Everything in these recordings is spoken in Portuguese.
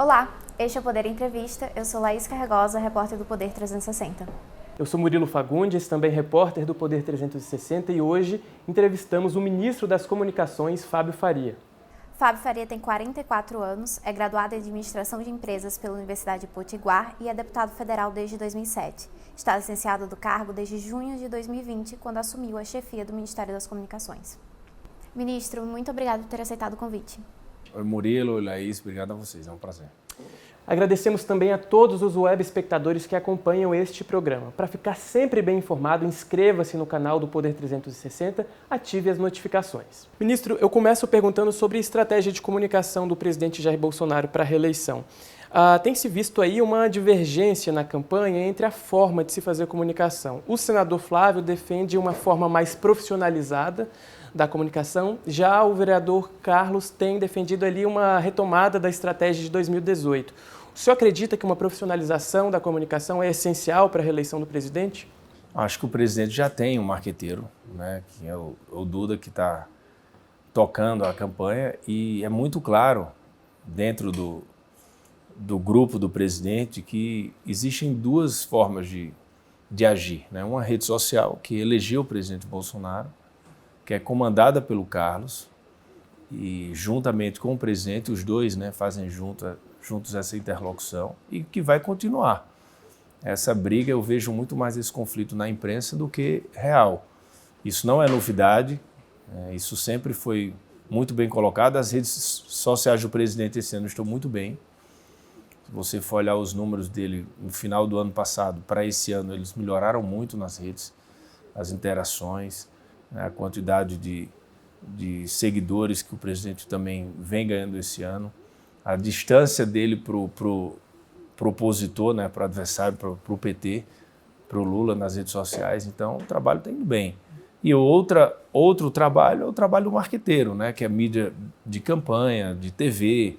Olá, este é o Poder Entrevista. Eu sou Laís Carregosa, repórter do Poder 360. Eu sou Murilo Fagundes, também repórter do Poder 360 e hoje entrevistamos o ministro das Comunicações, Fábio Faria. Fábio Faria tem 44 anos, é graduado em Administração de Empresas pela Universidade de Potiguar e é deputado federal desde 2007. Está licenciado do cargo desde junho de 2020, quando assumiu a chefia do Ministério das Comunicações. Ministro, muito obrigado por ter aceitado o convite. Oi, Murilo, oi, Laís, obrigado a vocês, é um prazer. Agradecemos também a todos os web espectadores que acompanham este programa. Para ficar sempre bem informado, inscreva-se no canal do Poder 360, ative as notificações. Ministro, eu começo perguntando sobre a estratégia de comunicação do presidente Jair Bolsonaro para a reeleição. Tem-se visto aí uma divergência na campanha entre a forma de se fazer comunicação. O senador Flávio defende uma forma mais profissionalizada da comunicação, já o vereador Carlos tem defendido ali uma retomada da estratégia de 2018. O senhor acredita que uma profissionalização da comunicação é essencial para a reeleição do presidente? Acho que o presidente já tem um marqueteiro, né, que é o Duda, que está tocando a campanha, e é muito claro dentro do grupo do presidente que existem duas formas de agir, né? Uma rede social que elegeu o presidente Bolsonaro, que é comandada pelo Carlos, e juntamente com o presidente, os dois, né, fazem juntos essa interlocução, e que vai continuar. Essa briga, eu vejo muito mais esse conflito na imprensa do que real. Isso não é novidade, isso sempre foi muito bem colocado. As redes sociais do presidente esse ano estão muito bem. Se você for olhar os números dele no final do ano passado para esse ano, eles melhoraram muito nas redes, as interações, a quantidade de seguidores que o presidente também vem ganhando esse ano, a distância dele para o opositor, né, para o adversário, para o PT, para o Lula nas redes sociais. Então, o trabalho está indo bem. E outro trabalho é o trabalho do marqueteiro, né, que é a mídia de campanha, de TV,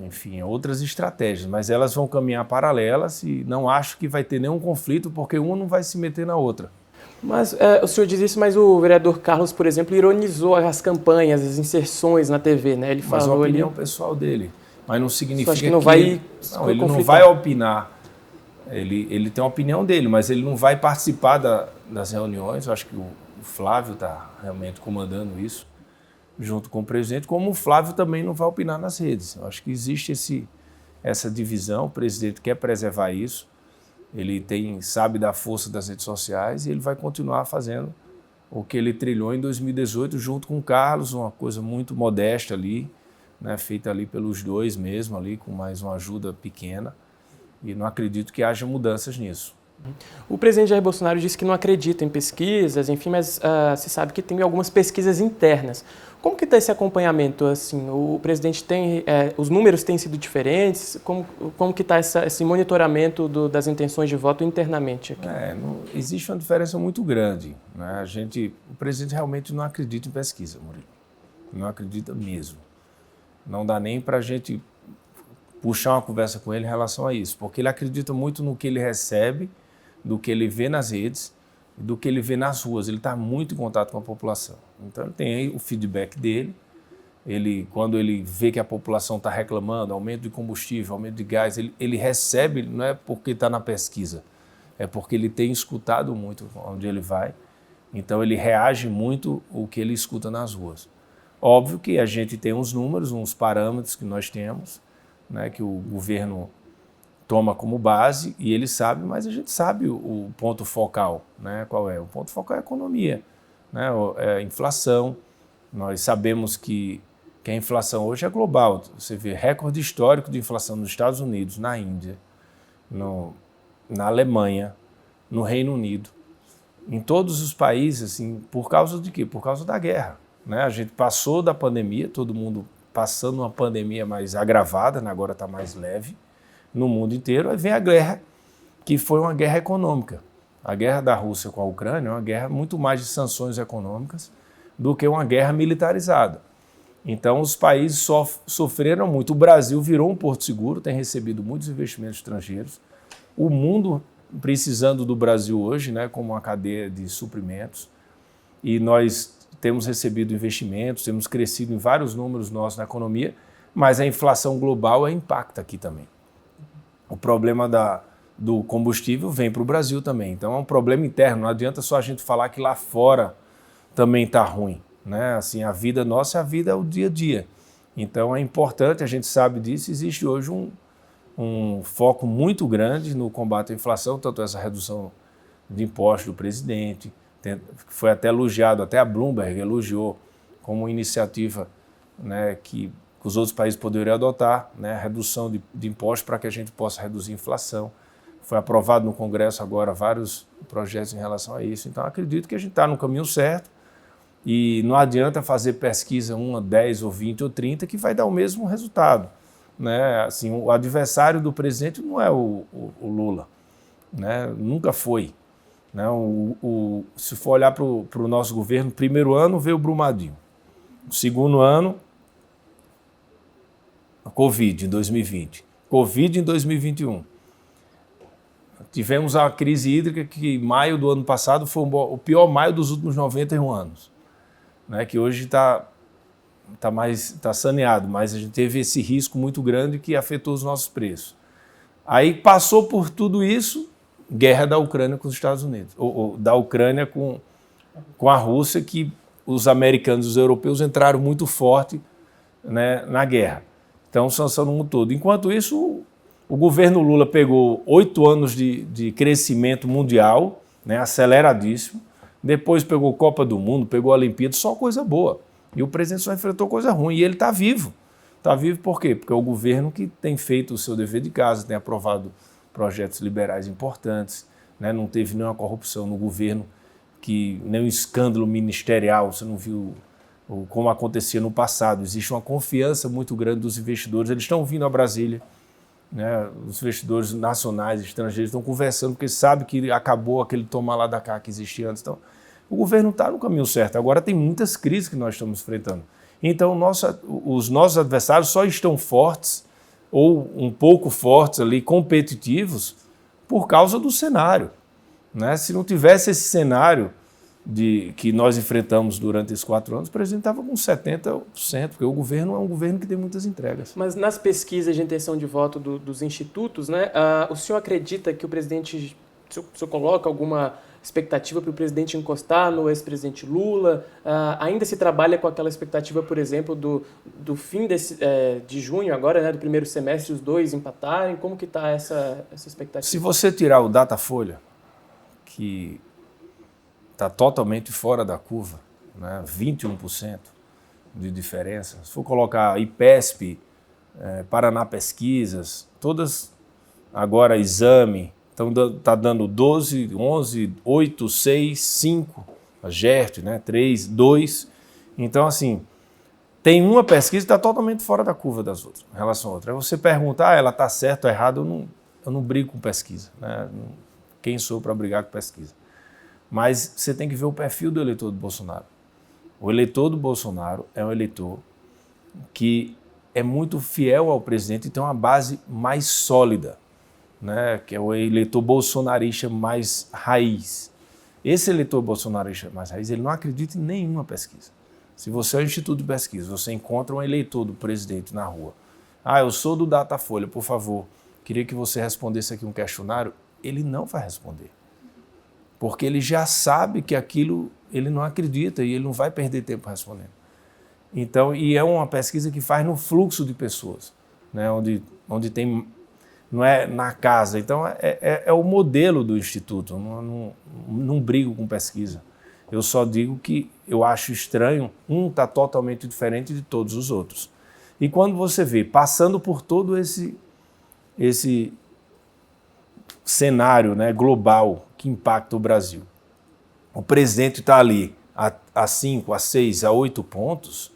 enfim, outras estratégias, mas elas vão caminhar paralelas e não acho que vai ter nenhum conflito, porque uma não vai se meter na outra. Mas o senhor diz isso, mas o vereador Carlos, por exemplo, ironizou as campanhas, as inserções na TV, né? Ele mas falou a opinião ali... pessoal dele, mas não significa que não vai ele não vai opinar. Ele tem a opinião dele, mas ele não vai participar das reuniões. Eu acho que o Flávio está realmente comandando isso, junto com o presidente, como o Flávio também não vai opinar nas redes. Eu acho que existe essa divisão, o presidente quer preservar isso. Ele sabe da força das redes sociais e ele vai continuar fazendo o que ele trilhou em 2018 junto com o Carlos, uma coisa muito modesta ali, né, feita ali pelos dois mesmo, ali, com mais uma ajuda pequena, e não acredito que haja mudanças nisso. O presidente Jair Bolsonaro disse que não acredita em pesquisas, enfim, mas se sabe que tem algumas pesquisas internas. Como que está esse acompanhamento? Assim, o presidente os números têm sido diferentes? Como que está esse monitoramento das intenções de voto internamente aqui? Existe uma diferença muito grande, né? O presidente realmente não acredita em pesquisa, Murilo. Não acredita mesmo. Não dá nem para a gente puxar uma conversa com ele em relação a isso, porque ele acredita muito no que ele recebe, do que ele vê nas redes e do que ele vê nas ruas. Ele está muito em contato com a população. Então, ele tem aí o feedback dele. Quando ele vê que a população está reclamando, aumento de combustível, aumento de gás, ele recebe, não é porque está na pesquisa, é porque ele tem escutado muito onde ele vai. Então, ele reage muito ao que ele escuta nas ruas. Óbvio que a gente tem uns números, uns parâmetros que nós temos, né, que o governo toma como base e ele sabe, mas a gente sabe o ponto focal, né? Qual é? O ponto focal é a economia, né? É a inflação. Nós sabemos que a inflação hoje é global. Você vê recorde histórico de inflação nos Estados Unidos, na Índia, na Alemanha, no Reino Unido, em todos os países, assim, por causa de quê? Por causa da guerra, né? A gente passou da pandemia, todo mundo passando uma pandemia mais agravada, né? Agora está mais leve, no mundo inteiro. Aí vem a guerra, que foi uma guerra econômica. A guerra da Rússia com a Ucrânia é uma guerra muito mais de sanções econômicas do que uma guerra militarizada. Então, os países sofreram muito. O Brasil virou um porto seguro, tem recebido muitos investimentos estrangeiros. O mundo precisando do Brasil hoje, né, como uma cadeia de suprimentos. E nós temos recebido investimentos, temos crescido em vários números nossos na economia, mas a inflação global impacta aqui também. O problema do combustível vem para o Brasil também. Então é um problema interno, não adianta só a gente falar que lá fora também está ruim, né? Assim, a vida nossa, a vida é o dia a dia. Então é importante, a gente sabe disso, existe hoje um foco muito grande no combate à inflação, tanto essa redução de impostos do presidente, foi até elogiado, até a Bloomberg elogiou como iniciativa, né, que os outros países poderiam adotar, né, a redução de impostos para que a gente possa reduzir a inflação. Foi aprovado no Congresso agora vários projetos em relação a isso. Então acredito que a gente está no caminho certo e não adianta fazer pesquisa 1, 10 ou 20 ou 30 que vai dar o mesmo resultado, né? Assim, o adversário do presidente não é o Lula, né? Nunca foi. Né? Se for olhar para o nosso governo, no primeiro ano veio o Brumadinho, no segundo ano, a Covid em 2020, Covid em 2021. Tivemos a crise hídrica que maio do ano passado foi o pior maio dos últimos 91 anos, né? Que hoje está saneado, mas a gente teve esse risco muito grande que afetou os nossos preços. Aí passou por tudo isso, guerra da Ucrânia com os Estados Unidos, ou da Ucrânia com a Rússia, que os americanos e os europeus entraram muito forte, né, na guerra. Então, sanção no mundo todo. Enquanto isso, o governo Lula pegou 8 anos de crescimento mundial, né, aceleradíssimo, depois pegou Copa do Mundo, pegou a Olimpíada, só coisa boa. E o presidente só enfrentou coisa ruim, e ele está vivo. Está vivo por quê? Porque é o governo que tem feito o seu dever de casa, tem aprovado projetos liberais importantes, né? Não teve nenhuma corrupção no governo, nenhum escândalo ministerial, você não viu como acontecia no passado. Existe uma confiança muito grande dos investidores, eles estão vindo a Brasília, né? Os investidores nacionais, estrangeiros estão conversando, porque sabem que acabou aquele toma lá da cá que existia antes. Então, o governo está no caminho certo. Agora tem muitas crises que nós estamos enfrentando. Então, os nossos adversários só estão fortes ou um pouco fortes ali, competitivos, por causa do cenário, né? Se não tivesse esse cenário que nós enfrentamos durante esses 4 anos, o presidente estava com 70%, porque o governo é um governo que tem muitas entregas. Mas nas pesquisas de intenção de voto dos institutos, né, o senhor acredita que o presidente, o senhor coloca alguma expectativa para o presidente encostar no ex-presidente Lula? Ainda se trabalha com aquela expectativa, por exemplo, do fim de junho agora, né, do primeiro semestre, os dois empatarem? Como que está essa expectativa? Se você tirar o Datafolha, que está totalmente fora da curva, né, 21% de diferença, se for colocar IPESP, Paraná Pesquisas, todas agora exame, então está dando 12, 11, 8, 6, 5, a GERT, né, 3, 2. Então, assim, tem uma pesquisa que está totalmente fora da curva das outras, em relação a outra. Aí você pergunta, ela está certa ou errada, eu não brigo com pesquisa, né? Quem sou para brigar com pesquisa? Mas você tem que ver o perfil do eleitor do Bolsonaro. O eleitor do Bolsonaro é um eleitor que é muito fiel ao presidente e tem uma base mais sólida, né, que é o eleitor bolsonarista mais raiz. Esse eleitor bolsonarista mais raiz, ele não acredita em nenhuma pesquisa. Se você é um instituto de pesquisa, você encontra um eleitor do presidente na rua, eu sou do Datafolha, por favor, queria que você respondesse aqui um questionário, ele não vai responder. Porque ele já sabe que aquilo ele não acredita e ele não vai perder tempo respondendo. Então, e é uma pesquisa que faz no fluxo de pessoas, né, onde tem... Não é na casa. Então, é o modelo do Instituto. Não brigo com pesquisa. Eu só digo que eu acho estranho, está totalmente diferente de todos os outros. E quando você vê, passando por todo esse cenário, né, global que impacta o Brasil, o presidente está ali a 5, a 6, a 8 pontos,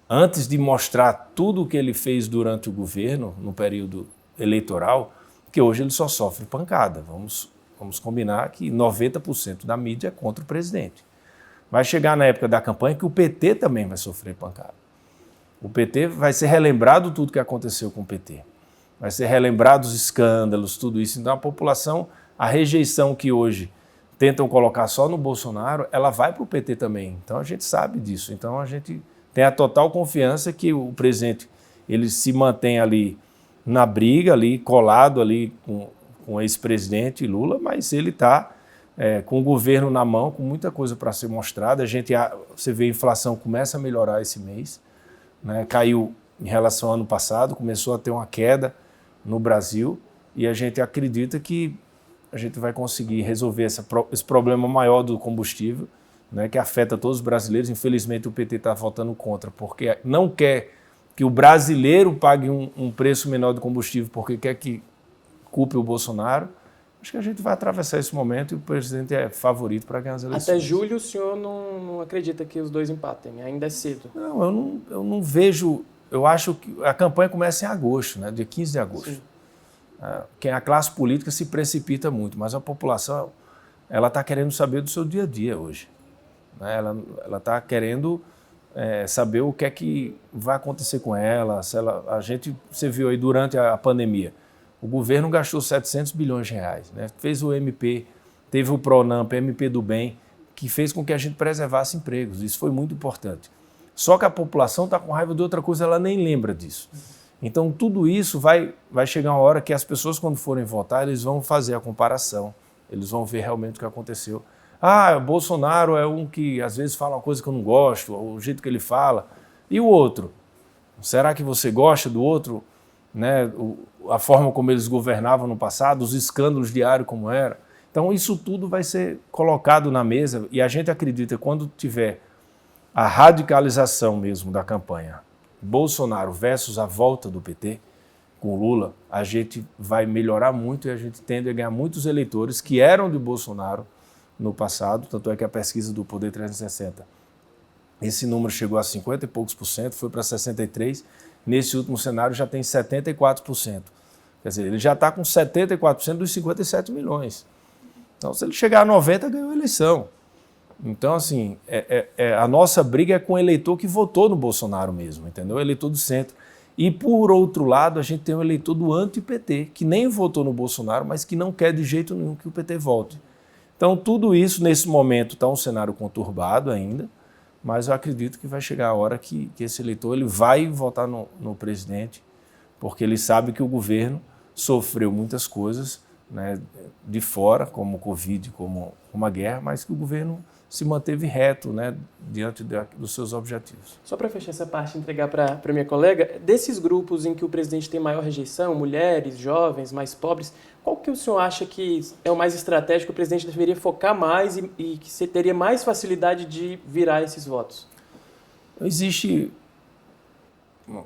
antes de mostrar tudo o que ele fez durante o governo, no período eleitoral, que hoje ele só sofre pancada. Vamos combinar que 90% da mídia é contra o presidente. Vai chegar na época da campanha que o PT também vai sofrer pancada. O PT vai ser relembrado tudo que aconteceu com o PT. Vai ser relembrado os escândalos, tudo isso. Então a população, a rejeição que hoje tentam colocar só no Bolsonaro, ela vai para o PT também. Então a gente sabe disso. Então a gente tem a total confiança que o presidente ele se mantém ali na briga, ali colado ali com o ex-presidente Lula, mas ele está com o governo na mão, com muita coisa para ser mostrada. Você vê a inflação começa a melhorar esse mês, né? Caiu em relação ao ano passado, começou a ter uma queda no Brasil e a gente acredita que a gente vai conseguir resolver esse problema maior do combustível, né, que afeta todos os brasileiros. Infelizmente o PT está votando contra, porque não quer que o brasileiro pague um preço menor do combustível, porque quer que culpe o Bolsonaro. Acho que a gente vai atravessar esse momento e o presidente é favorito para ganhar as eleições. Até julho o senhor não acredita que os dois empatem? Ainda é cedo? Não, eu não vejo... Eu acho que a campanha começa em agosto, né, dia 15 de agosto. Sim. A classe política se precipita muito, mas a população ela está querendo saber do seu dia a dia hoje. Né? Ela está querendo saber o que é que vai acontecer com ela. Você viu aí durante a pandemia, o governo gastou 700 bilhões de reais, né? Fez o MP, teve o Pronamp, MP do Bem, que fez com que a gente preservasse empregos. Isso foi muito importante. Só que a população está com raiva de outra coisa, ela nem lembra disso. Então, tudo isso vai chegar uma hora que as pessoas, quando forem votar, eles vão fazer a comparação, eles vão ver realmente o que aconteceu. Bolsonaro é um que às vezes fala uma coisa que eu não gosto, o jeito que ele fala. E o outro? Será que você gosta do outro? Né? A forma como eles governavam no passado, os escândalos diários como era. Então, isso tudo vai ser colocado na mesa e a gente acredita que quando tiver a radicalização mesmo da campanha, Bolsonaro versus a volta do PT com Lula, a gente vai melhorar muito e a gente tende a ganhar muitos eleitores que eram de Bolsonaro no passado, tanto é que a pesquisa do Poder 360, esse número chegou a 50 e poucos por cento, foi para 63%, nesse último cenário já tem 74%. Quer dizer, ele já está com 74% dos 57 milhões. Então, se ele chegar a 90%, ganhou a eleição. Então, assim, a nossa briga é com o eleitor que votou no Bolsonaro mesmo, entendeu? O eleitor do centro. E, por outro lado, a gente tem o eleitor do anti-PT, que nem votou no Bolsonaro, mas que não quer de jeito nenhum que o PT volte. Então, tudo isso, nesse momento, está um cenário conturbado ainda, mas eu acredito que vai chegar a hora que esse eleitor ele vai votar no presidente, porque ele sabe que o governo sofreu muitas coisas, né, de fora, como o Covid, como uma guerra, mas que o governo se manteve reto, né, diante dos seus objetivos. Só para fechar essa parte e entregar para minha colega, desses grupos em que o presidente tem maior rejeição, mulheres, jovens, mais pobres, qual que o senhor acha que é o mais estratégico, o presidente deveria focar mais e que você teria mais facilidade de virar esses votos? Existe,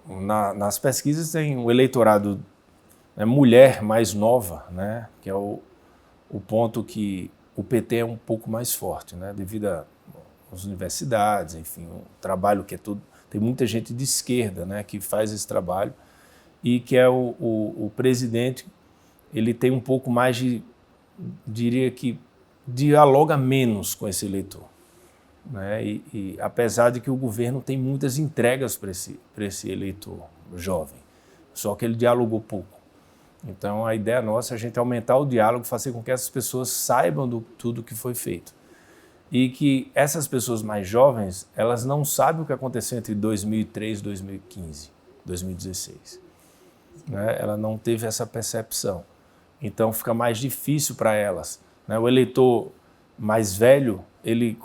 nas pesquisas tem o eleitorado mulher mais nova, né, que é o ponto que o PT é um pouco mais forte, né, devido às universidades, enfim, o trabalho que é todo... Tem muita gente de esquerda, né, que faz esse trabalho e que é o presidente, ele tem um pouco mais de, diria que, dialoga menos com esse eleitor. Né, e apesar de que o governo tem muitas entregas para esse eleitor jovem, só que ele dialogou pouco. Então, a ideia nossa é a gente aumentar o diálogo, fazer com que essas pessoas saibam de tudo que foi feito. E que essas pessoas mais jovens, elas não sabem o que aconteceu entre 2003, 2015, 2016. Né? Ela não teve essa percepção. Então, fica mais difícil para elas. Né? O eleitor mais velho, ele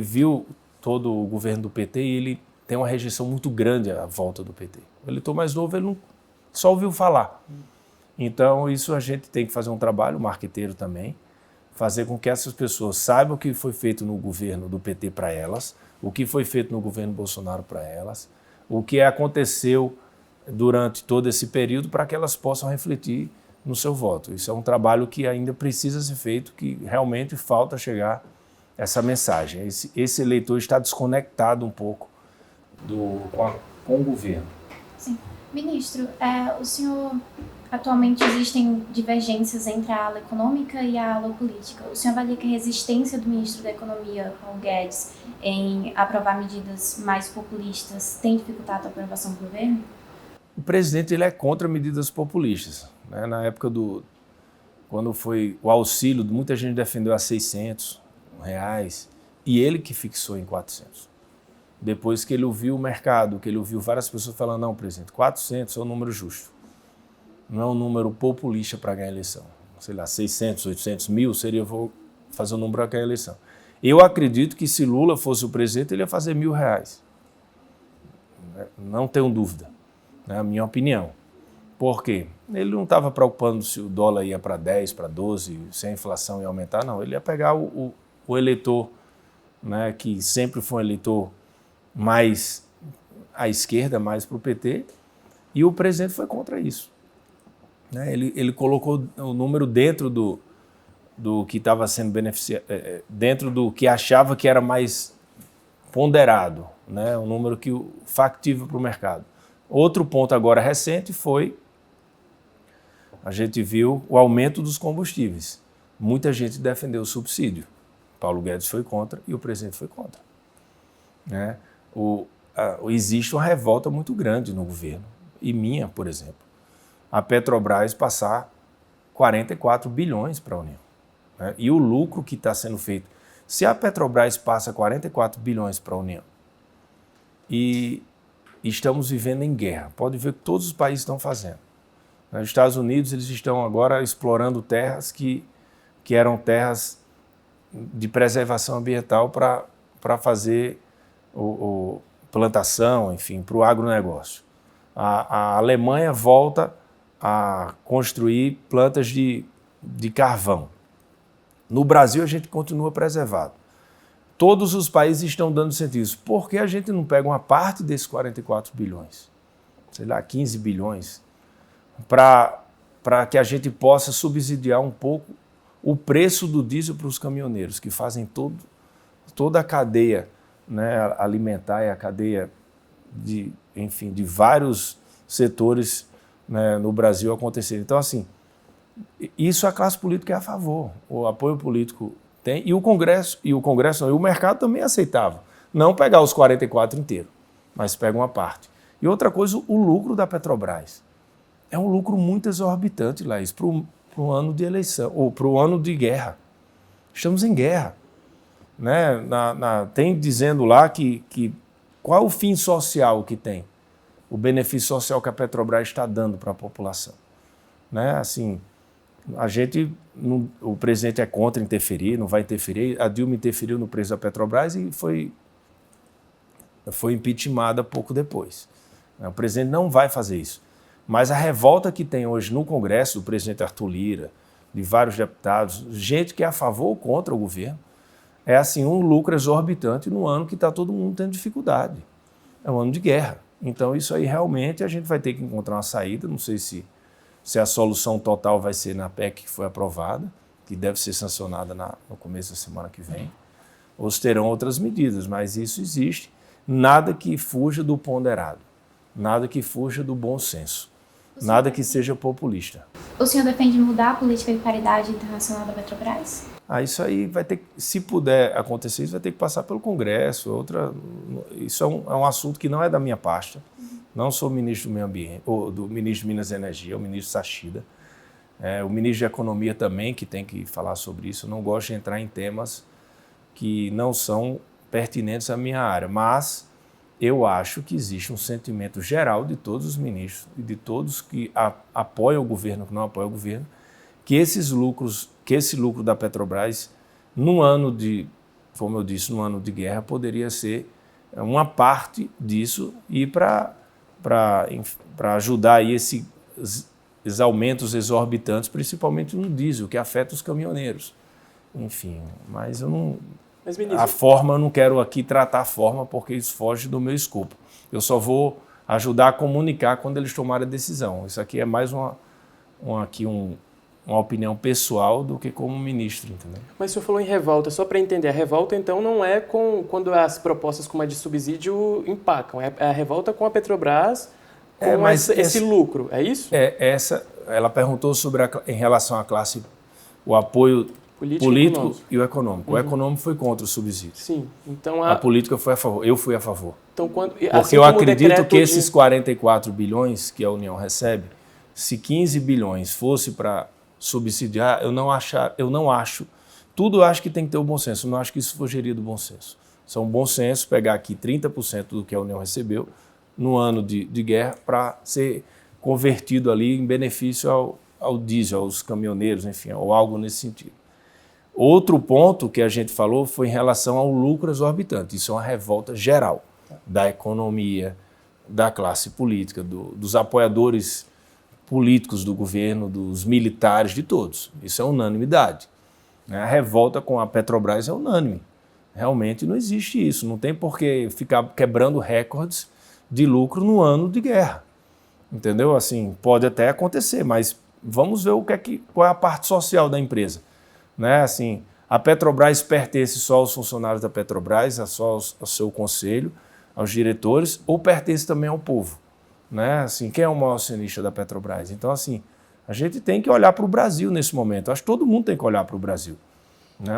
viu todo o governo do PT e ele tem uma rejeição muito grande à volta do PT. O eleitor mais novo, ele só ouviu falar. Então, isso a gente tem que fazer um trabalho, marqueteiro também, fazer com que essas pessoas saibam o que foi feito no governo do PT para elas, o que foi feito no governo Bolsonaro para elas, o que aconteceu durante todo esse período para que elas possam refletir no seu voto. Isso é um trabalho que ainda precisa ser feito, que realmente falta chegar essa mensagem. Esse eleitor está desconectado um pouco com o governo. Sim. Ministro, o senhor... Atualmente existem divergências entre a ala econômica e a ala política. O senhor avalia que a resistência do ministro da Economia, Paulo Guedes, em aprovar medidas mais populistas tem dificultado a aprovação do governo? O presidente ele é contra medidas populistas. Né? Na época quando foi o auxílio, muita gente defendeu a R$600 e ele que fixou em 400. depois que ele ouviu o mercado, que ele ouviu várias pessoas falando, não, presidente, 400 é um número justo. Não é um número populista para ganhar a eleição. Sei lá, 600, 800 mil seria, vou fazer um número para ganhar a eleição. Eu acredito que se Lula fosse o presidente, ele ia fazer R$1.000. Não tenho dúvida, é a minha opinião. Por quê? Ele não estava preocupando se o dólar ia para 10, para 12, se a inflação ia aumentar, não. Ele ia pegar o eleitor, né, que sempre foi um eleitor mais à esquerda, mais para o PT, e o presidente foi contra isso. Né? Ele colocou o número dentro do que estava sendo beneficiado, dentro do que achava que era mais ponderado, né? Um número factível para o mercado. Outro ponto agora recente foi, a gente viu o aumento dos combustíveis. Muita gente defendeu o subsídio. Paulo Guedes foi contra e o presidente foi contra. Né? Existe uma revolta muito grande no governo, e minha, por exemplo. A Petrobras passar 44 bilhões para a União. Né? E o lucro que está sendo feito. Se a Petrobras passa 44 bilhões para a União e estamos vivendo em guerra, pode ver que todos os países estão fazendo. Nos Estados Unidos, eles estão agora explorando terras que eram terras de preservação ambiental para fazer plantação, enfim, para o agronegócio. A Alemanha volta a construir plantas de carvão. No Brasil, a gente continua preservado. Todos os países estão dando sentido. Por que a gente não pega uma parte desses 44 bilhões? Sei lá, 15 bilhões, para que a gente possa subsidiar um pouco o preço do diesel para os caminhoneiros, que fazem toda a cadeia, né, alimentar e a cadeia de vários setores, né, no Brasil acontecer. Então, assim, isso a classe política é a favor, o apoio político tem, e o mercado também aceitava. Não pegar os 44 inteiros, mas pega uma parte. E outra coisa, o lucro da Petrobras. É um lucro muito exorbitante, Laís, para o ano de eleição, ou para o ano de guerra. Estamos em guerra. Né? Tem dizendo lá que qual é o fim social que tem, o benefício social que a Petrobras está dando para a população. Né? Assim, o presidente é contra interferir, não vai interferir. A Dilma interferiu no preço da Petrobras e foi impeachmentada pouco depois. O presidente não vai fazer isso. Mas a revolta que tem hoje no Congresso, do presidente Arthur Lira, de vários deputados, gente que é a favor ou contra o governo, é assim um lucro exorbitante no ano que está todo mundo tendo dificuldade. É um ano de guerra. Então isso aí realmente a gente vai ter que encontrar uma saída. Não sei se a solução total vai ser na PEC que foi aprovada, que deve ser sancionada no começo da semana que vem, ou se terão outras medidas, mas isso existe. Nada que fuja do ponderado, nada que fuja do bom senso. Nada que seja populista. O senhor defende mudar a política de paridade internacional da Petrobras? Isso aí vai ter, se puder acontecer, isso vai ter que passar pelo Congresso. Isso é um assunto que não é da minha pasta. Não sou ministro do Meio Ambiente, ou do ministro de Minas e Energia, o ministro Sachida. O ministro de Economia também, que tem que falar sobre isso. Eu não gosto de entrar em temas que não são pertinentes à minha área, mas eu acho que existe um sentimento geral de todos os ministros e de todos que apoiam o governo, que não apoiam o governo, que esse lucro da Petrobras, no ano de, como eu disse, no ano de guerra, poderia ser uma parte disso e para ajudar aí esses aumentos exorbitantes, principalmente no diesel, que afeta os caminhoneiros. Enfim, mas eu não... Mas, ministro, a forma, eu não quero aqui tratar a forma, porque isso foge do meu escopo. Eu só vou ajudar a comunicar quando eles tomarem a decisão. Isso aqui é mais uma opinião pessoal do que como ministro, entendeu? Mas o senhor falou em revolta, só para entender, a revolta então não é quando as propostas como a de subsídio empacam, é a revolta com a Petrobras, com esse lucro, é isso? Ela perguntou em relação à classe, o apoio político e o econômico. Uhum. O econômico foi contra o subsídio. Sim. Então a política foi a favor. Eu fui a favor. Então, porque eu acredito que esses 44 bilhões que a União recebe, se 15 bilhões fosse para subsidiar, eu não acho. Tudo eu acho que tem que ter o bom senso. Eu não acho que isso fugiria do bom senso. Isso é um bom senso pegar aqui 30% do que a União recebeu no ano de guerra para ser convertido ali em benefício ao diesel, aos caminhoneiros, enfim, ou algo nesse sentido. Outro ponto que a gente falou foi em relação ao lucro exorbitante. Isso é uma revolta geral da economia, da classe política, dos apoiadores políticos do governo, dos militares, de todos. Isso é unanimidade. A revolta com a Petrobras é unânime. Realmente não existe isso. Não tem por que ficar quebrando recordes de lucro no ano de guerra. Entendeu? Assim, pode até acontecer, mas vamos ver qual é a parte social da empresa. Né? Assim, a Petrobras pertence só aos funcionários da Petrobras, só ao seu conselho, aos diretores, ou pertence também ao povo? Né? Assim, quem é o maior acionista da Petrobras? Então, assim, a gente tem que olhar para o Brasil nesse momento. Acho que todo mundo tem que olhar para o Brasil. Né?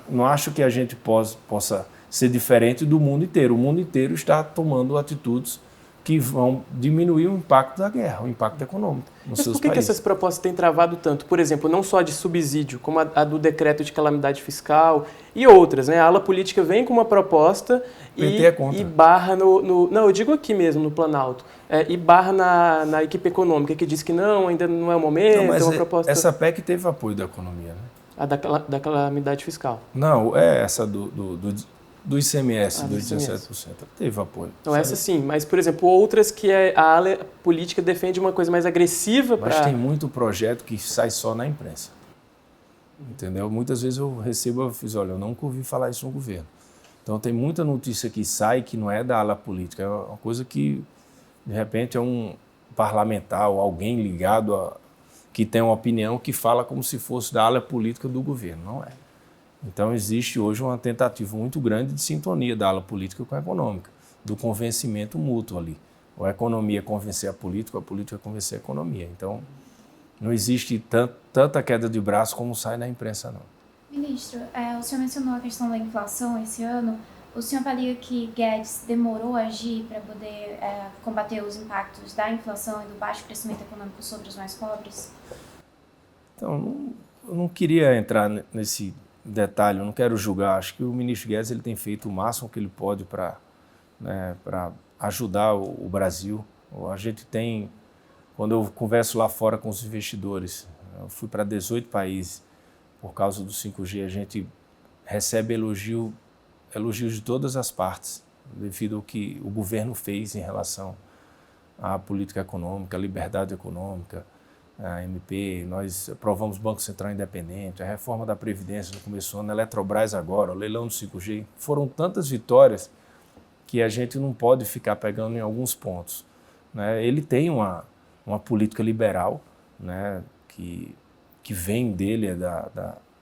Não acho que a gente possa ser diferente do mundo inteiro. O mundo inteiro está tomando atitudes que vão diminuir o impacto da guerra, o impacto econômico nos seus países. Mas por que essas propostas têm travado tanto? Por exemplo, não só de subsídio, como a do decreto de calamidade fiscal e outras, né? A ala política vem com uma proposta e barra no... Não, eu digo aqui mesmo, no Planalto. E barra na equipe econômica, que diz que não, ainda não é o momento, não, mas é uma proposta... Essa PEC teve apoio da economia, né? A da calamidade fiscal. Não, essa do ICMS, dos 17%, teve apoio. Então essa sim, mas, por exemplo, outras que a ala política defende uma coisa mais agressiva para... Mas tem muito projeto que sai só na imprensa. Entendeu? Muitas vezes eu olha, eu nunca ouvi falar isso no governo. Então tem muita notícia que sai que não é da ala política, é uma coisa que, de repente, é um parlamentar ou alguém ligado que tem uma opinião que fala como se fosse da ala política do governo. Não é. Então, existe hoje uma tentativa muito grande de sintonia da ala política com a econômica, do convencimento mútuo ali. A economia convencer a política convencer a economia. Então, não existe tanta queda de braço como sai na imprensa, não. Ministro, o senhor mencionou a questão da inflação esse ano. O senhor avalia que Guedes demorou a agir para poder combater os impactos da inflação e do baixo crescimento econômico sobre os mais pobres? Então, eu não queria entrar nesse detalhe, eu não quero julgar. Acho que o ministro Guedes ele tem feito o máximo que ele pode para ajudar o Brasil. A gente tem, quando eu converso lá fora com os investidores, eu fui para 18 países por causa do 5G, a gente recebe elogios de todas as partes, devido ao que o governo fez em relação à política econômica, à liberdade econômica, a MP, nós aprovamos o Banco Central Independente, a reforma da Previdência no começo do ano, a Eletrobras agora, o leilão do 5G. Foram tantas vitórias que a gente não pode ficar pegando em alguns pontos. Né? Ele tem uma política liberal, né, que vem dele,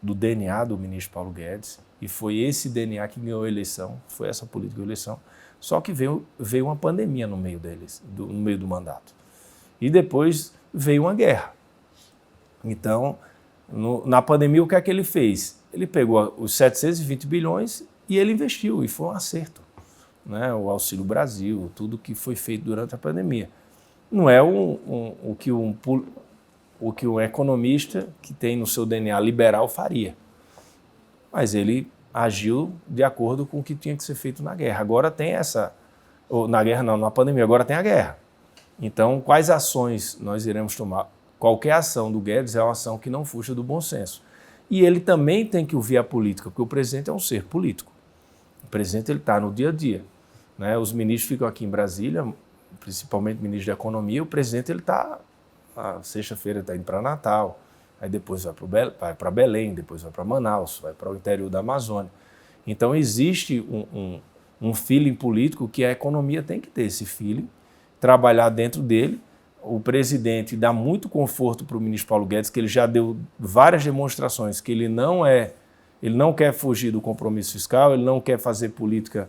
do DNA do ministro Paulo Guedes, e foi esse DNA que ganhou a eleição, foi essa política de eleição, só que veio uma pandemia no meio do mandato. E depois veio uma guerra. Então, na pandemia, o que é que ele fez? Ele pegou os 720 bilhões e ele investiu, e foi um acerto. Né? O Auxílio Brasil, tudo que foi feito durante a pandemia. Não é o que um economista que tem no seu DNA liberal faria. Mas ele agiu de acordo com o que tinha que ser feito na guerra. Agora tem na pandemia, agora tem a guerra. Então, quais ações nós iremos tomar? Qualquer ação do Guedes é uma ação que não fuja do bom senso. E ele também tem que ouvir a política, porque o presidente é um ser político. O presidente está no dia a dia. Né? Os ministros ficam aqui em Brasília, principalmente o ministro da Economia, o presidente está, na sexta-feira, está indo para Natal, aí depois vai para Belém, depois vai para Manaus, vai para o interior da Amazônia. Então, existe um feeling político que a economia tem que ter esse feeling, trabalhar dentro dele. O presidente dá muito conforto para o ministro Paulo Guedes, que ele já deu várias demonstrações que ele não quer fugir do compromisso fiscal, ele não quer fazer política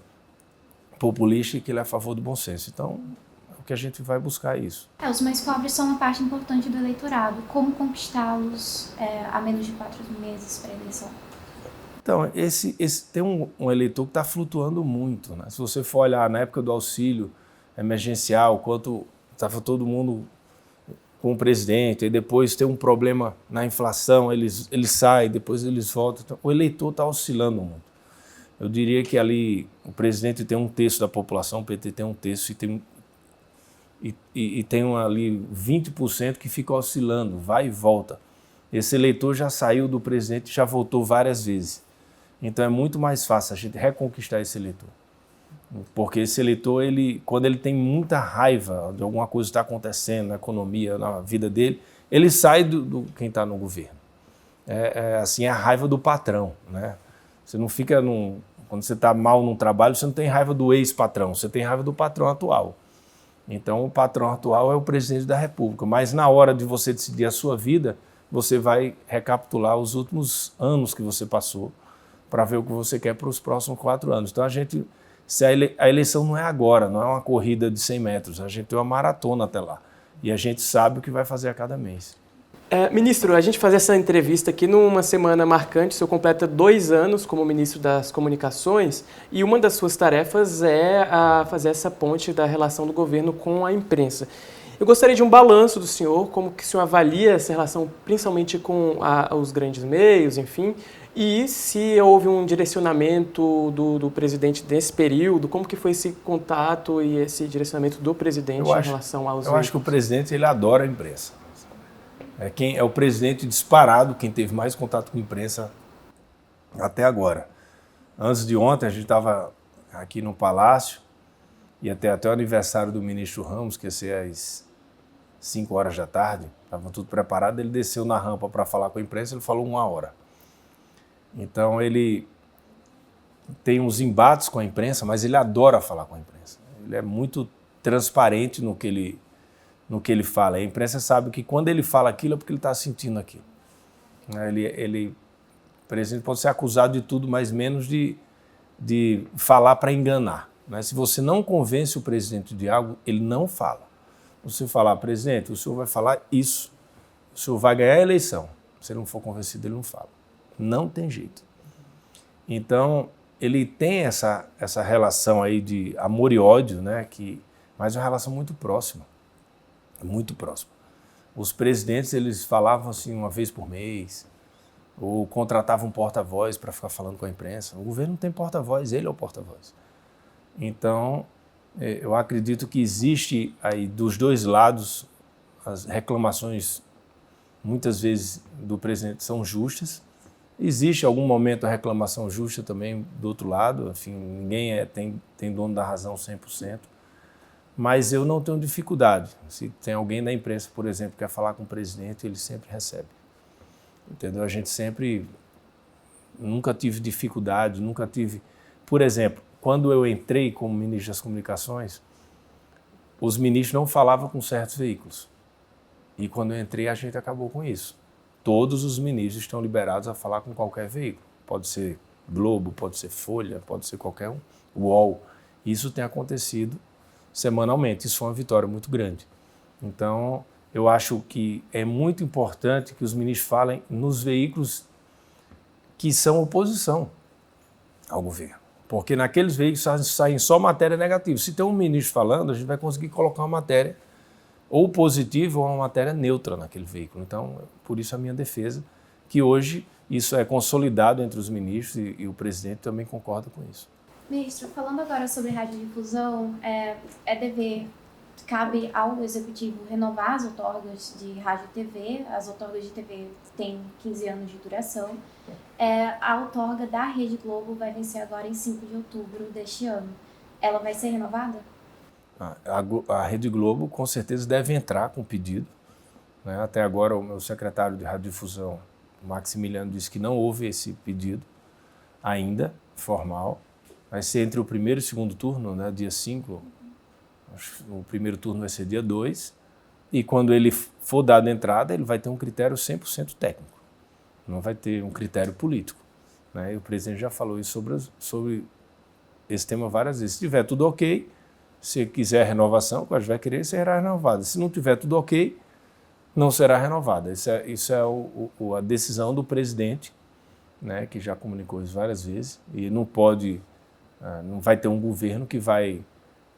populista e que ele é a favor do bom senso. Então, é o que a gente vai buscar isso. Os mais pobres são uma parte importante do eleitorado. Como conquistá-los a menos de 4 meses para a eleição? Então, tem um eleitor que está flutuando muito. Né? Se você for olhar na época do auxílio emergencial, quanto estava todo mundo com o presidente, e depois tem um problema na inflação, eles saem, depois eles voltam. Então, o eleitor está oscilando muito. eu diria que ali o presidente tem 1/3 da população, o PT tem 1/3 e tem ali 20% que fica oscilando, vai e volta. Esse eleitor já saiu do presidente e já voltou várias vezes. Então é muito mais fácil a gente reconquistar esse eleitor. Porque esse eleitor, quando ele tem muita raiva de alguma coisa que está acontecendo na economia, na vida dele, ele sai do quem está no governo. Assim, é a raiva do patrão, né? Você não fica quando você está mal num trabalho, você não tem raiva do ex-patrão, você tem raiva do patrão atual. Então, o patrão atual é o presidente da República, mas na hora de você decidir a sua vida, você vai recapitular os últimos anos que você passou para ver o que você quer para os próximos 4 anos. Então, a eleição não é agora, não é uma corrida de 100 metros, a gente tem uma maratona até lá. E a gente sabe o que vai fazer a cada mês. Ministro, a gente faz essa entrevista aqui numa semana marcante, o senhor completa 2 anos como ministro das Comunicações e uma das suas tarefas é fazer essa ponte da relação do governo com a imprensa. Eu gostaria de um balanço do senhor, como que o senhor avalia essa relação, principalmente com os grandes meios, enfim, e se houve um direcionamento do presidente nesse período, como que foi esse contato e esse direcionamento do presidente em relação aos Eu acho que o presidente ele adora a imprensa. É o presidente disparado, quem teve mais contato com a imprensa até agora. Antes de ontem, a gente estava aqui no Palácio, ia ter até o aniversário do ministro Ramos, que ia ser às 5 horas da tarde, estava tudo preparado, ele desceu na rampa para falar com a imprensa, ele falou 1 hora. Então, ele tem uns embates com a imprensa, mas ele adora falar com a imprensa. Ele é muito transparente no que ele fala. A imprensa sabe que quando ele fala aquilo é porque ele está sentindo aquilo. O presidente pode ser acusado de tudo, mas menos de falar para enganar. Se você não convence o presidente de algo, ele não fala. Você falar, presidente, o senhor vai falar isso, o senhor vai ganhar a eleição. Se ele não for convencido, ele não fala. Não tem jeito. Então, ele tem essa relação aí de amor e ódio, né? Mas é uma relação muito próxima. Muito próxima. Os presidentes, eles falavam assim 1 vez por mês, ou contratavam um porta-voz para ficar falando com a imprensa. O governo não tem porta-voz, ele é o porta-voz. Então, eu acredito que existe aí dos dois lados, as reclamações, muitas vezes, do presidente são justas. Existe algum momento a reclamação justa também do outro lado, enfim, ninguém tem dono da razão 100%. Mas eu não tenho dificuldade. Se tem alguém da imprensa, por exemplo, que quer falar com o presidente, ele sempre recebe. Entendeu? A gente nunca tive dificuldade, nunca tive... Por exemplo, quando eu entrei como ministro das Comunicações, os ministros não falavam com certos veículos. E quando eu entrei, a gente acabou com isso. Todos os ministros estão liberados a falar com qualquer veículo. Pode ser Globo, pode ser Folha, pode ser qualquer um, UOL. Isso tem acontecido semanalmente. Isso foi uma vitória muito grande. Então, eu acho que é muito importante que os ministros falem nos veículos que são oposição ao governo. Porque naqueles veículos saem só matéria negativa. Se tem um ministro falando, a gente vai conseguir colocar uma matéria ou positiva ou uma matéria neutra naquele veículo. Então, por isso a minha defesa, que hoje isso é consolidado entre os ministros e o presidente também concorda com isso. Ministro, falando agora sobre radiodifusão, cabe ao Executivo renovar as outorgas de rádio e TV. As outorgas de TV têm 15 anos de duração. A outorga da Rede Globo vai vencer agora em 5 de outubro deste ano. Ela vai ser renovada? A Rede Globo, com certeza, deve entrar com pedido. Até agora, o meu secretário de radiodifusão, Maximiliano, disse que não houve esse pedido ainda, formal. Vai ser entre o primeiro e o segundo turno, dia 5. O primeiro turno vai ser dia 2. E quando ele for dado a entrada, ele vai ter um critério 100% técnico. Não vai ter um critério político. E o presidente já falou isso sobre esse tema várias vezes. Se tiver tudo ok, se quiser renovação, a gente vai querer, será renovada. Se não tiver tudo ok, não será renovada. Isso é a decisão do presidente, que já comunicou isso várias vezes. E não vai ter um governo que vai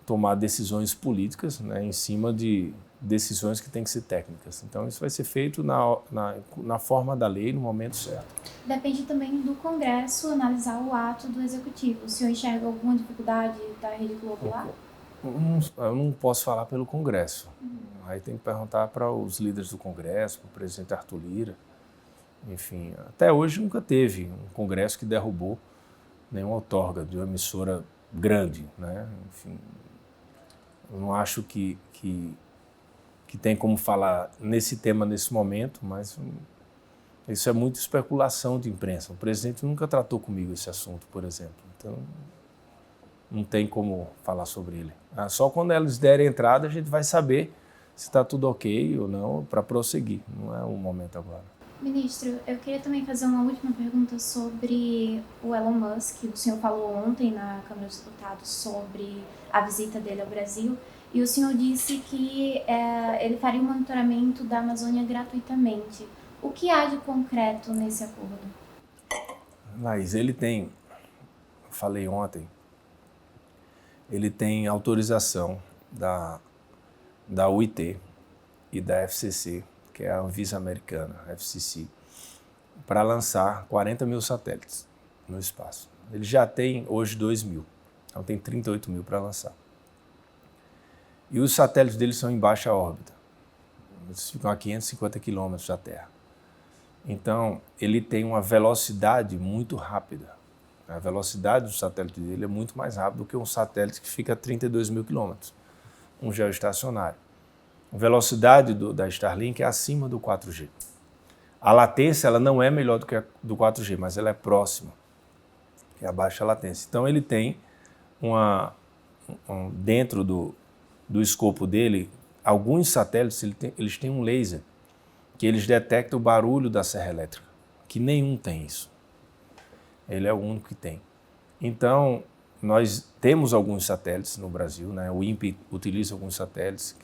tomar decisões políticas, né, em cima de decisões que têm que ser técnicas. Então, isso vai ser feito na forma da lei, no momento certo. Depende também do Congresso analisar o ato do Executivo. O senhor enxerga alguma dificuldade da Rede Globo lá? Eu não posso falar pelo Congresso. Aí tem que perguntar para os líderes do Congresso, para o presidente Arthur Lira. Enfim, até hoje nunca teve um Congresso que derrubou nenhuma outorga de uma emissora grande, né? Enfim, eu não acho que tem como falar nesse tema nesse momento, mas isso é muita especulação de imprensa. O presidente nunca tratou comigo esse assunto, por exemplo. Então, não tem como falar sobre ele. Só quando eles derem entrada, a gente vai saber se está tudo ok ou não para prosseguir. Não é o momento agora. Ministro, eu queria também fazer uma última pergunta sobre o Elon Musk. O senhor falou ontem na Câmara dos Deputados sobre a visita dele ao Brasil e o senhor disse que ele faria o monitoramento da Amazônia gratuitamente. O que há de concreto nesse acordo? Laís, ele tem, falei ontem, ele tem autorização da UIT e da FCC, que é a Anvisa americana, FCC, para lançar 40 mil satélites no espaço. Ele já tem hoje 2 mil, então tem 38 mil para lançar. E os satélites dele são em baixa órbita, eles ficam a 550 quilômetros da Terra. Então, ele tem uma velocidade muito rápida. A velocidade do satélite dele é muito mais rápida do que um satélite que fica a 32 mil quilômetros, um geoestacionário. A velocidade da Starlink é acima do 4G. A latência ela não é melhor do que a do 4G, mas ela é próxima, que é a baixa latência. Então ele tem dentro do escopo dele, alguns satélites eles têm um laser que eles detectam o barulho da serra elétrica, que nenhum tem isso. Ele é o único que tem. Então, nós temos alguns satélites no Brasil, né? O INPE utiliza alguns satélites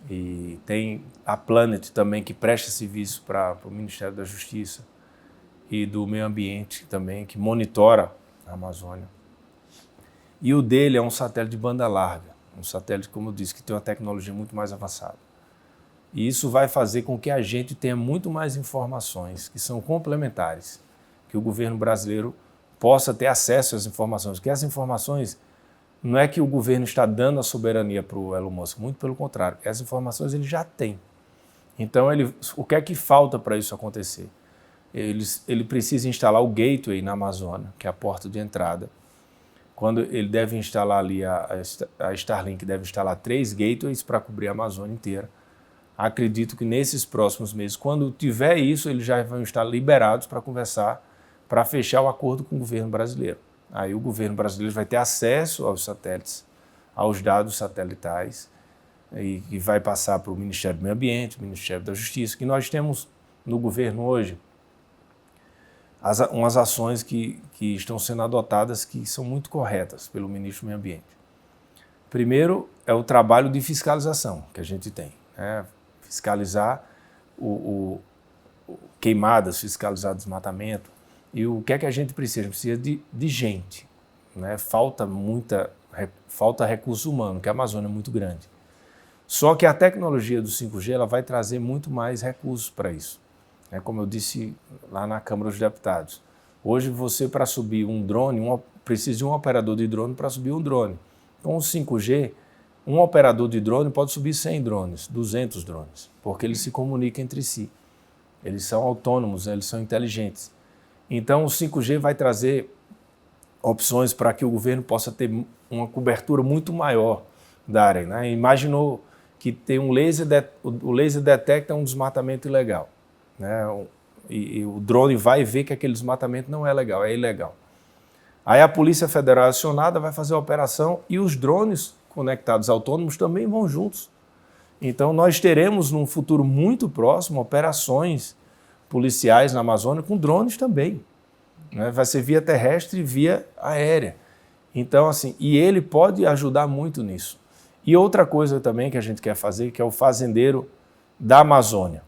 e tem a Planet também, que presta serviço para o Ministério da Justiça e do Meio Ambiente também, que monitora a Amazônia. E o dele é um satélite de banda larga, um satélite, como eu disse, que tem uma tecnologia muito mais avançada. E isso vai fazer com que a gente tenha muito mais informações que são complementares, que o governo brasileiro possa ter acesso às informações, porque essas informações não é que o governo está dando a soberania para o Elon Musk, muito pelo contrário, essas informações ele já tem. Então, o que é que falta para isso acontecer? Ele precisa instalar o gateway na Amazônia, que é a porta de entrada. Quando ele deve instalar ali, a Starlink deve instalar 3 gateways para cobrir a Amazônia inteira. Acredito que nesses próximos meses, quando tiver isso, eles já vão estar liberados para conversar, para fechar o acordo com o governo brasileiro. Aí o governo brasileiro vai ter acesso aos satélites, aos dados satelitais, e vai passar para o Ministério do Meio Ambiente, o Ministério da Justiça, que nós temos no governo hoje umas ações que estão sendo adotadas que são muito corretas pelo ministro do Meio Ambiente. Primeiro é o trabalho de fiscalização que a gente tem, né? Fiscalizar queimadas, fiscalizar desmatamento. E o que é que a gente precisa? A gente precisa de gente, né? Falta recurso humano, que a Amazônia é muito grande. Só que a tecnologia do 5G ela vai trazer muito mais recursos para isso. Como eu disse lá na Câmara dos Deputados, hoje você, para subir um drone, precisa de um operador de drone para subir um drone. Com o 5G, um operador de drone pode subir 100 drones, 200 drones, porque eles se comunicam entre si. Eles são autônomos, eles são inteligentes. Então, o 5G vai trazer opções para que o governo possa ter uma cobertura muito maior da área, né? Imaginou que tem o laser detecta um desmatamento ilegal, né? E o drone vai ver que aquele desmatamento não é legal, é ilegal. Aí a Polícia Federal acionada vai fazer a operação e os drones conectados autônomos também vão juntos. Então, nós teremos, num futuro muito próximo, operações policiais na Amazônia com drones também, né? Vai ser via terrestre e via aérea. Então, assim, e ele pode ajudar muito nisso. E outra coisa também que a gente quer fazer, que é o fazendeiro da Amazônia,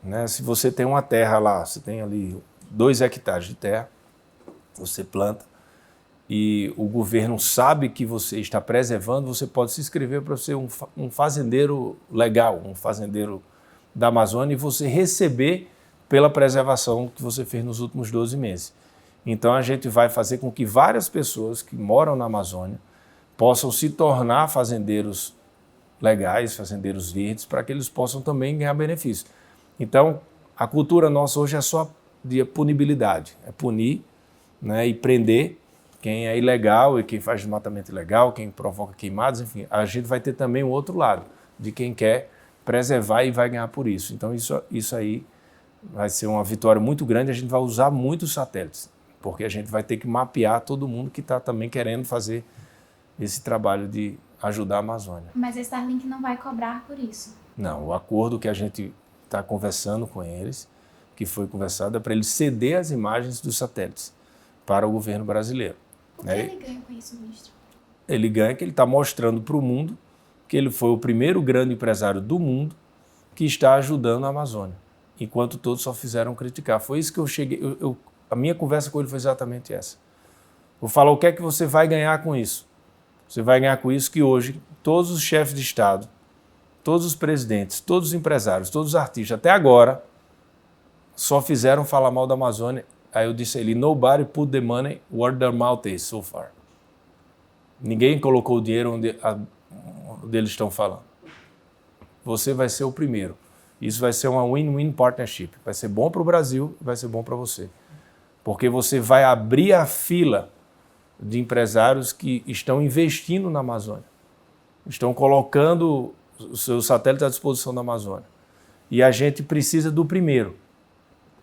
né? Se você tem uma terra lá, você tem ali 2 hectares de terra, você planta e o governo sabe que você está preservando, você pode se inscrever para ser um fazendeiro legal, um fazendeiro da Amazônia e você receber pela preservação que você fez nos últimos 12 meses. Então a gente vai fazer com que várias pessoas que moram na Amazônia possam se tornar fazendeiros legais, fazendeiros verdes, para que eles possam também ganhar benefícios. Então a cultura nossa hoje é só de punibilidade, é punir, né, e prender quem é ilegal e quem faz desmatamento ilegal, quem provoca queimadas, enfim. A gente vai ter também o outro lado, de quem quer preservar e vai ganhar por isso. Então isso aí vai ser uma vitória muito grande, a gente vai usar muitos satélites, porque a gente vai ter que mapear todo mundo que está também querendo fazer esse trabalho de ajudar a Amazônia. Mas a Starlink não vai cobrar por isso? Não, o acordo que a gente está conversando com eles, que foi conversado, é para eles ceder as imagens dos satélites para o governo brasileiro. O que ele ganha com isso, ministro? Ele ganha que ele está mostrando para o mundo que ele foi o primeiro grande empresário do mundo que está ajudando a Amazônia, enquanto todos só fizeram criticar. Foi isso que eu cheguei, a minha conversa com ele foi exatamente essa. Eu falo, o que é que você vai ganhar com isso? Você vai ganhar com isso que hoje todos os chefes de Estado, todos os presidentes, todos os empresários, todos os artistas, até agora, só fizeram falar mal da Amazônia. Aí eu disse a ele, nobody put the money where their mouth is so far. Ninguém colocou o dinheiro onde eles estão falando. Você vai ser o primeiro. Isso vai ser uma win-win partnership. Vai ser bom para o Brasil e vai ser bom para você. Porque você vai abrir a fila de empresários que estão investindo na Amazônia. Estão colocando os seus satélites à disposição da Amazônia. E a gente precisa do primeiro.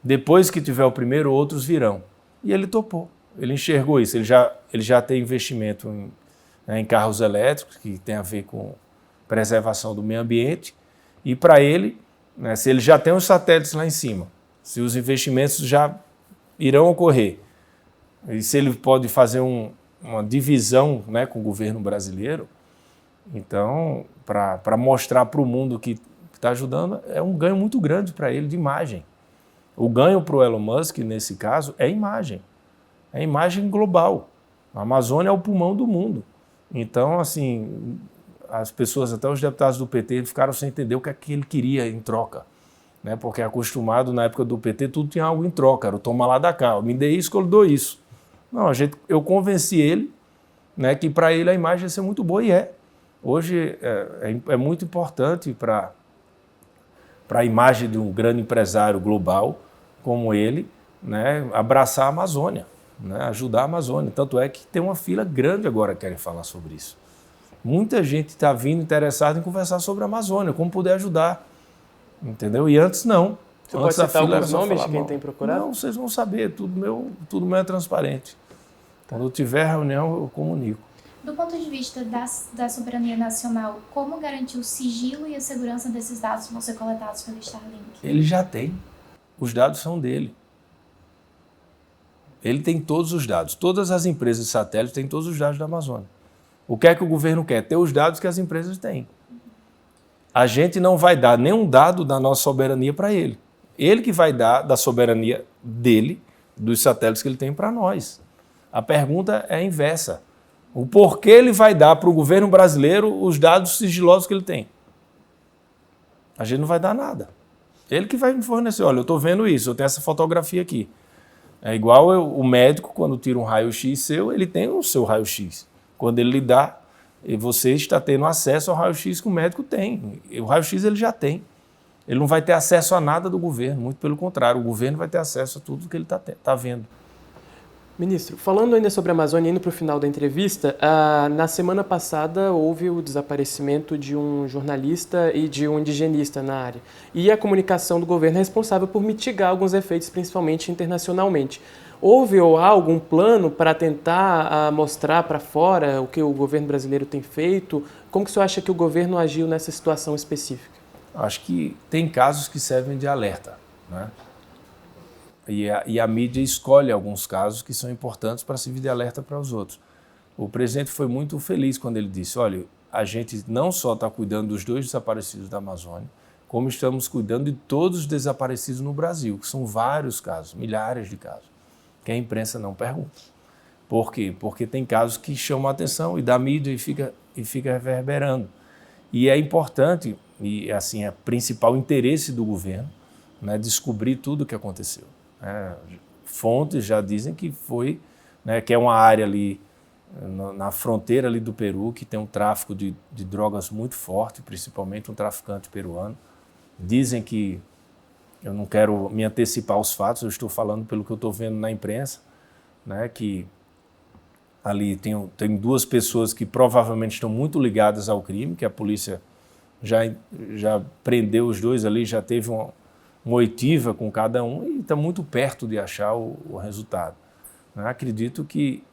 Depois que tiver o primeiro, outros virão. E ele topou. Ele enxergou isso. Ele já tem investimento em carros elétricos, que tem a ver com preservação do meio ambiente. E para ele, né, se ele já tem os satélites lá em cima, se os investimentos já irão ocorrer, e se ele pode fazer uma divisão, né, com o governo brasileiro, então, para mostrar para o mundo que está ajudando, é um ganho muito grande para ele de imagem. O ganho para o Elon Musk, nesse caso, é imagem global. A Amazônia é o pulmão do mundo. Então, assim, as pessoas, até os deputados do PT, ficaram sem entender o que é que ele queria em troca. Né? Porque acostumado, na época do PT, tudo tinha algo em troca, era o toma lá da cá, me dê isso que eu lhe dou isso. Não, eu convenci ele, né, que para ele a imagem ia ser muito boa, e é. Hoje é muito importante para a imagem de um grande empresário global como ele, né, abraçar a Amazônia, né, ajudar a Amazônia. Tanto é que tem uma fila grande agora que querem falar sobre isso. Muita gente está vindo interessada em conversar sobre a Amazônia, como poder ajudar, entendeu? E antes não. Você antes pode citar alguns nomes de quem tem procurado? Não, vocês vão saber, tudo meu é transparente. Quando eu tiver reunião, eu comunico. Do ponto de vista da soberania nacional, como garantir o sigilo e a segurança desses dados que vão ser coletados pelo Starlink? Ele já tem. Os dados são dele. Ele tem todos os dados. Todas as empresas de satélite têm todos os dados da Amazônia. O que é que o governo quer? Ter os dados que as empresas têm. A gente não vai dar nenhum dado da nossa soberania para ele. Ele que vai dar da soberania dele, dos satélites que ele tem para nós. A pergunta é a inversa. O porquê ele vai dar para o governo brasileiro os dados sigilosos que ele tem? A gente não vai dar nada. Ele que vai me fornecer. Olha, eu estou vendo isso, eu tenho essa fotografia aqui. É igual o médico, quando tira um raio-x seu, ele tem o seu raio-x. Quando ele lhe dá, você está tendo acesso ao raio-x que o médico tem. O raio-x ele já tem. Ele não vai ter acesso a nada do governo, muito pelo contrário, o governo vai ter acesso a tudo que ele está vendo. Ministro, falando ainda sobre a Amazônia, indo para o final da entrevista, na semana passada houve o desaparecimento de um jornalista e de um indigenista na área. E a comunicação do governo é responsável por mitigar alguns efeitos, principalmente internacionalmente. Houve ou há algum plano para tentar mostrar para fora o que o governo brasileiro tem feito? Como que o senhor acha que o governo agiu nessa situação específica? Acho que tem casos que servem de alerta, né? E a mídia escolhe alguns casos que são importantes para servir de alerta para os outros. O presidente foi muito feliz quando ele disse, olha, a gente não só está cuidando dos 2 desaparecidos da Amazônia, como estamos cuidando de todos os desaparecidos no Brasil, que são vários casos, milhares de casos, que a imprensa não pergunta. Por quê? Porque tem casos que chamam a atenção e da mídia e fica reverberando. E é importante, e assim, é o principal interesse do governo, né, descobrir tudo o que aconteceu. Fontes já dizem que foi, né, que é uma área ali na fronteira ali do Peru, que tem um tráfico de drogas muito forte, principalmente um traficante peruano. Dizem que, eu não quero me antecipar aos fatos, eu estou falando pelo que eu estou vendo na imprensa, né, que ali tem duas pessoas que provavelmente estão muito ligadas ao crime, que a polícia já prendeu os dois ali, já teve uma oitiva com cada um e está muito perto de achar o resultado. Acredito que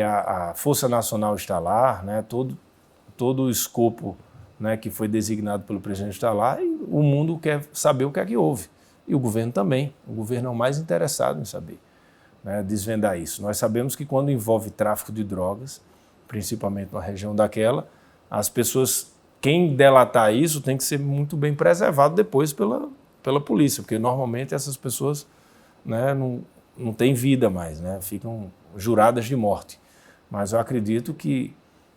a Força Nacional está lá, né, todo o escopo, né, que foi designado pelo presidente está lá, e o mundo quer saber o que é que houve. E o governo também. O governo é o mais interessado em saber, né, desvendar isso. Nós sabemos que quando envolve tráfico de drogas, principalmente na região daquela, as pessoas, quem delatar isso tem que ser muito bem preservado depois pela polícia, porque normalmente essas pessoas, né, não têm vida mais, né, ficam juradas de morte. Mas eu acredito que,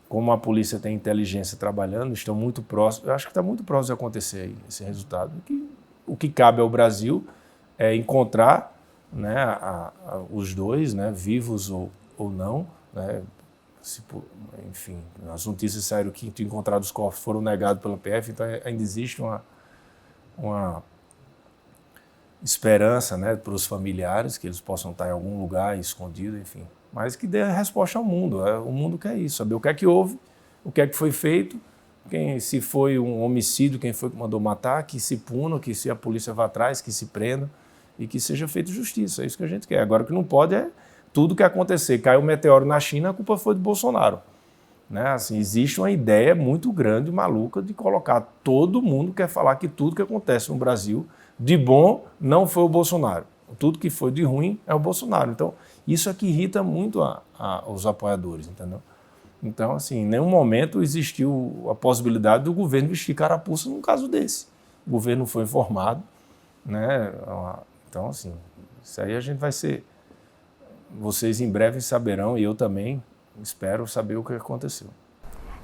como a polícia tem inteligência trabalhando, estão muito próximos, eu acho que está muito próximo de acontecer aí esse resultado. O que cabe ao Brasil é encontrar, né, os dois, né, vivos ou não, né, enfim, as notícias saíram que encontrados os corpos foram negados pela PF, então ainda existe uma esperança, né, para os familiares, que eles possam estar em algum lugar escondido, enfim, mas que dê a resposta ao mundo. O mundo quer isso, saber o que é que houve, o que é que foi feito, se foi um homicídio, quem foi que mandou matar, que se puna, que se a polícia vá atrás, que se prenda e que seja feita justiça. É isso que a gente quer. Agora, o que não pode é tudo que acontecer. Caiu um meteoro na China, a culpa foi do Bolsonaro. Né? Assim, existe uma ideia muito grande, maluca, de colocar todo mundo quer falar que tudo que acontece no Brasil de bom não foi o Bolsonaro. Tudo que foi de ruim é o Bolsonaro. Então, isso é que irrita muito os apoiadores, entendeu? Então, assim, em nenhum momento existiu a possibilidade do governo vestir carapuça num caso desse. O governo foi informado, né? Então, assim, isso aí a gente vai ser... Vocês em breve saberão, e eu também espero saber o que aconteceu.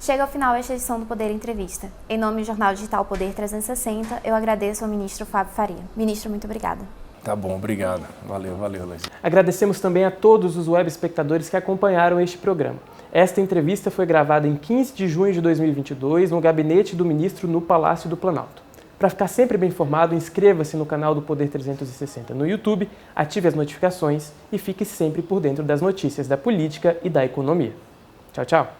Chega ao final esta edição do Poder Entrevista. Em nome do Jornal Digital Poder 360, eu agradeço ao ministro Fábio Faria. Ministro, muito obrigada. Tá bom, obrigado. Valeu, Laís. Agradecemos também a todos os web espectadores que acompanharam este programa. Esta entrevista foi gravada em 15 de junho de 2022 no gabinete do ministro no Palácio do Planalto. Para ficar sempre bem informado, inscreva-se no canal do Poder 360 no YouTube, ative as notificações e fique sempre por dentro das notícias da política e da economia. Tchau, tchau!